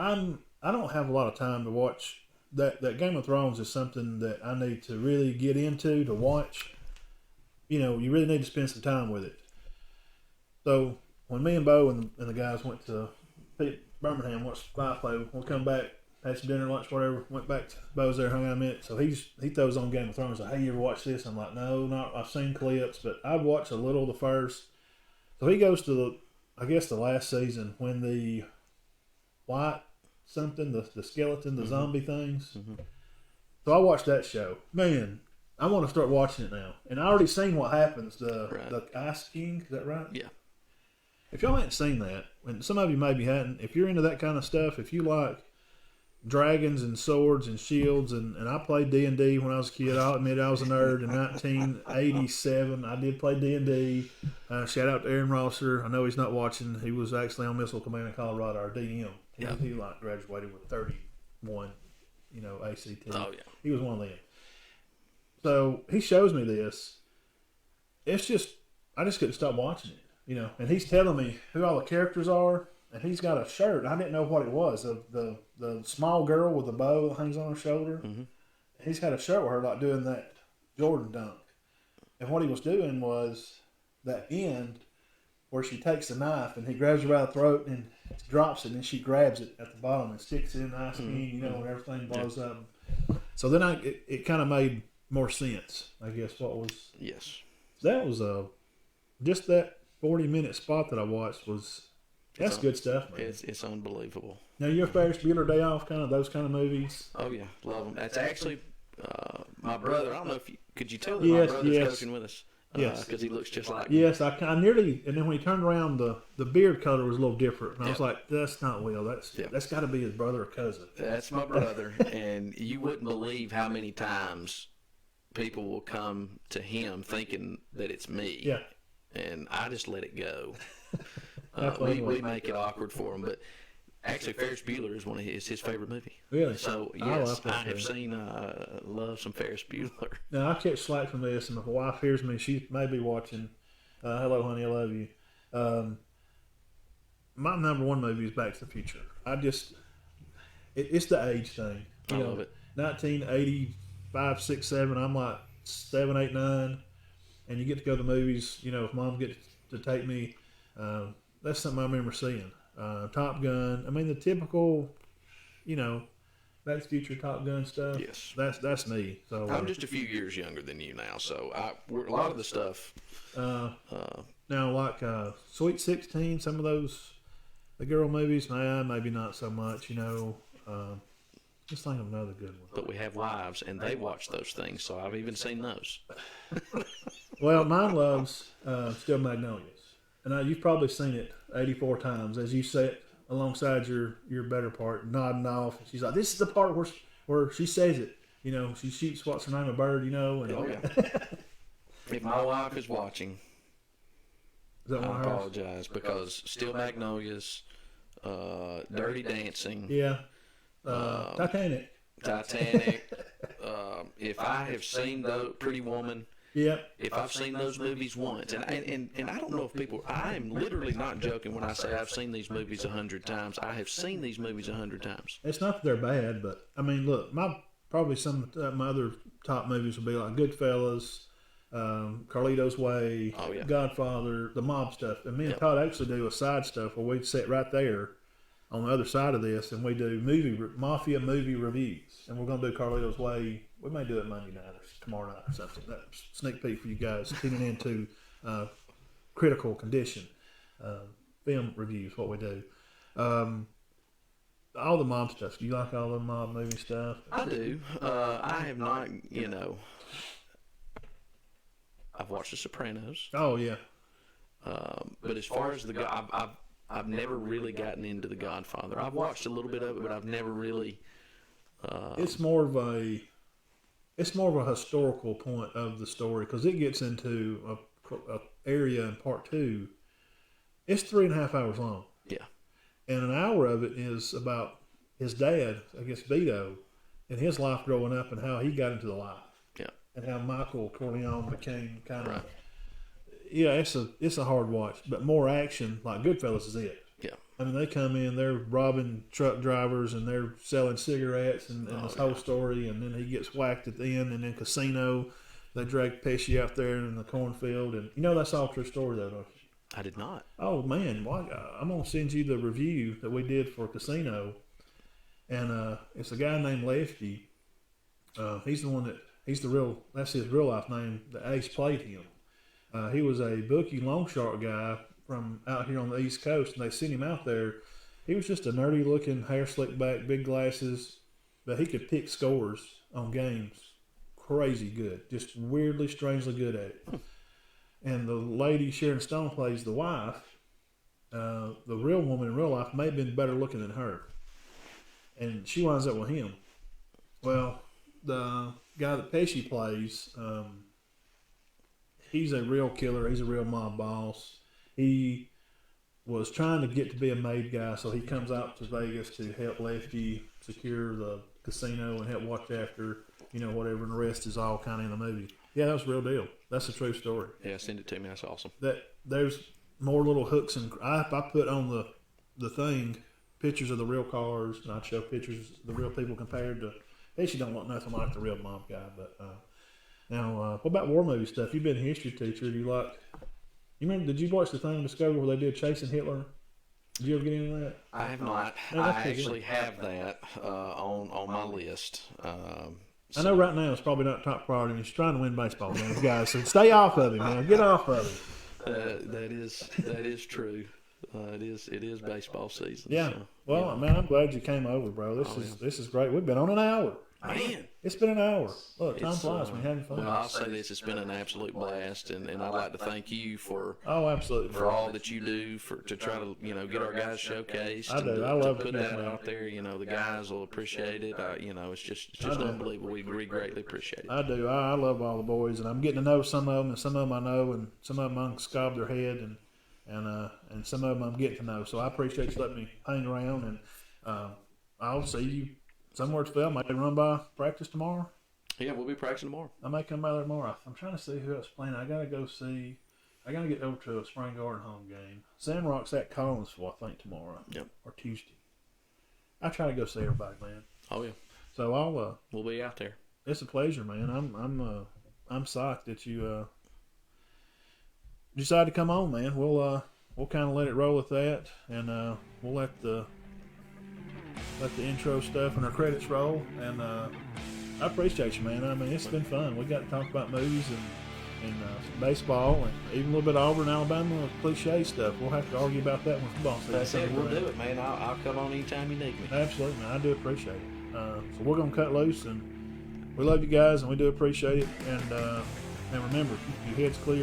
don't have a lot of time to watch that. Game of Thrones is something that I need to really get into to watch. You really need to spend some time with it. So when me and Bo and the guys went to Birmingham, watched Five Play, we'll come back, had some dinner, lunch, whatever. Went back to Bo's there, hung out a minute. So he throws on Game of Thrones. Like, hey, you ever watch this? I'm like, no, not. I've seen clips, but I've watched a little of the first. So he goes to the last season when the white something, the skeleton, the zombie things. Mm-hmm. So I watched that show. Man, I want to start watching it now. And I already seen what happens. The Ice King, is that right? Yeah. If y'all hadn't seen that, and some of you maybe hadn't, if you're into that kind of stuff, if you like dragons and swords and shields, and I played D&D when I was a kid. I'll admit I was a nerd. In 1987, I did play D&D. Shout out to Aaron Rosser. I know he's not watching. He was actually on Missile Command in Colorado, our DM. He graduated with 31, ACT. Oh, yeah. He was one of them. So he shows me this. It's just, I just couldn't stop watching it. And he's telling me who all the characters are, and he's got a shirt. I didn't know what it was. The small girl with the bow that hangs on her shoulder. Mm-hmm. He's had a shirt with her like doing that Jordan dunk. And what he was doing was that end where she takes the knife and he grabs her by the throat and drops it, and she grabs it at the bottom and sticks it in the ice cream, and everything blows up. So then it kind of made more sense, I guess. Yes. That was just that 40-minute spot that I watched was That's good stuff, man. It's unbelievable. Now, you're a Ferris Bueller Day Off, kind of those kind of movies? Oh yeah, love them. That's actually my brother. I don't know if could you tell that Yes, my brother's yes. coaching with us? Yes. Because he looks just like me. Yes, I nearly, and then when he turned around, the beard color was a little different. And I was like, that's not Will. That's got to be his brother or cousin. That's my brother, and you wouldn't believe how many times people will come to him thinking that it's me. Yeah. And I just let it go. That's We funny. make it awkward for him, but actually Ferris Bueller is his favorite movie. Really? So I yes, love that I have movie. seen love some Ferris Bueller. Now, I catch slack from this, and my wife hears me. She may be watching. Hello, honey, I love you. My number one movie is Back to the Future. It's the age thing. I love it. 1985, 6, 7. I'm like 7, 8, 9, and you get to go to the movies. If mom gets to take me, that's something I remember seeing. Top Gun. I mean, the typical, Back to the Future, Top Gun stuff. Yes. That's me. So I'm just a few years younger than you now, so a lot of the stuff. Now, like Sweet 16, some of those the girl movies, maybe not so much. Just think of another good one. But we have wives, and they watch those things, so I've even seen those. Well, mine loves Still Magnolias, and you've probably seen it 84 times as you sit alongside your better part, nodding off. And she's like, "This is the part where she says it." She shoots what's her name, a bird. And Oh, yeah. If my wife is watching, is that I one of hers? apologize, because Still Magnolias, Dirty Dancing, Yeah. Titanic. if I have seen Pretty Woman, Yeah. if I've seen those movies once, and I don't know if people, I am literally not joking when I say I've seen these movies 100 times. I have seen these movies 100 times. It's not that they're bad, but I mean, look, probably some of my other top movies would be like Goodfellas, Carlito's Way, Oh, yeah. Godfather, the mob stuff. And me and Todd actually do a side stuff where we sit right there on the other side of this, and we do mafia movie reviews. And we're going to do Carlito's Way. We may do it Monday night or tomorrow night or something. That's a sneak peek for you guys tuning into Critical Condition film reviews. What we do. All the mob stuff. Do you like all the mob movie stuff? I do. I have not, I've watched The Sopranos. Oh yeah. But as far as I've never really gotten into The Godfather. I've watched a little bit of it, but I've never really. It's more of a historical point of the story because it gets into a area in part 2. It's 3.5 hours long. Yeah. And an hour of it is about his dad, I guess Vito, and his life growing up and how he got into the life. Yeah. And how Michael Corleone became kind of. Right. Yeah, it's a hard watch, but more action. Like Goodfellas is it. Yeah. I mean, they come in, they're robbing truck drivers and they're selling cigarettes and this whole story, and then he gets whacked at the end, and then Casino, they drag Pesci out there in the cornfield, and that's all true story though, don't you? I did not. Oh man, I'm gonna send you the review that we did for Casino, and it's a guy named Lefty. He's that's his real life name. The Ace played him. He was a bookie long shot guy from out here on the East Coast, and they sent him out there. He was just a nerdy looking, hair slicked back, big glasses, but he could pick scores on games. Crazy good, just weirdly, strangely good at it. And the lady Sharon Stone plays the wife. The real woman in real life may have been better looking than her, and she winds up with him. Well, the guy that Pesci plays, he's a real killer. He's a real mob boss. He was trying to get to be a made guy, so he comes out to Vegas to help Lefty secure the casino and help watch after, whatever, and the rest is all kind of in the movie. Yeah, that was a real deal. That's a true story. Yeah, send it to me. That's awesome. That there's more little hooks, and I put on the thing pictures of the real cars, and I'd show pictures of the real people compared to. Pesci don't look nothing like the real mob guy, but now what about war movie stuff? You've been a history teacher. You remember? Did you watch the thing on Discovery where they did Chasing Hitler? Did you ever get into that? I have not. Oh, I that's pretty actually have that on my list. I know right now it's probably not top priority, and he's trying to win baseball games, guys. So stay off of him, man. Get off of him. That is true. It is baseball season. Yeah. So, Well, man, I'm glad you came over, bro. This is great. We've been on an hour. man. It's been an hour. Look, time It's, flies when you're having fun. Well, I'll say this: it's been an absolute blast, and I'd like to thank you for Oh, absolutely. for all that you do to try to get our guys showcased. I do. And I love to put it, that man. out there. The guys will appreciate it. It's just unbelievable. We greatly appreciate it. I do. I love all the boys, and I'm getting to know some of them, and some of them I know, and some of them I can scob their head, and some of them I'm getting to know. So I appreciate you letting me hang around, and I'll see you somewhere at Phil. Maybe run by practice tomorrow. Yeah, we'll be practicing tomorrow. I may come by there tomorrow. I'm trying to see who else playing. I gotta get over to a Spring Garden home game. Sandrock's at Collinsville, I think, tomorrow. Yep. Or Tuesday. I try to go see everybody, man. Oh yeah. So we'll be out there. it's a pleasure, man. I'm psyched that you decided to come on, man. We'll kind of let it roll at that, and we'll let the intro stuff and our credits roll. And I appreciate you, man. I mean, it's been fun. We got to talk about movies and baseball, and even a little bit of Auburn, Alabama cliche stuff. We'll have to argue about that when football season. That's it. We'll do it, man. I'll come on anytime you need me. Absolutely, man. I do appreciate it. So we're gonna cut loose, and we love you guys, and we do appreciate it. And remember, keep your heads clear.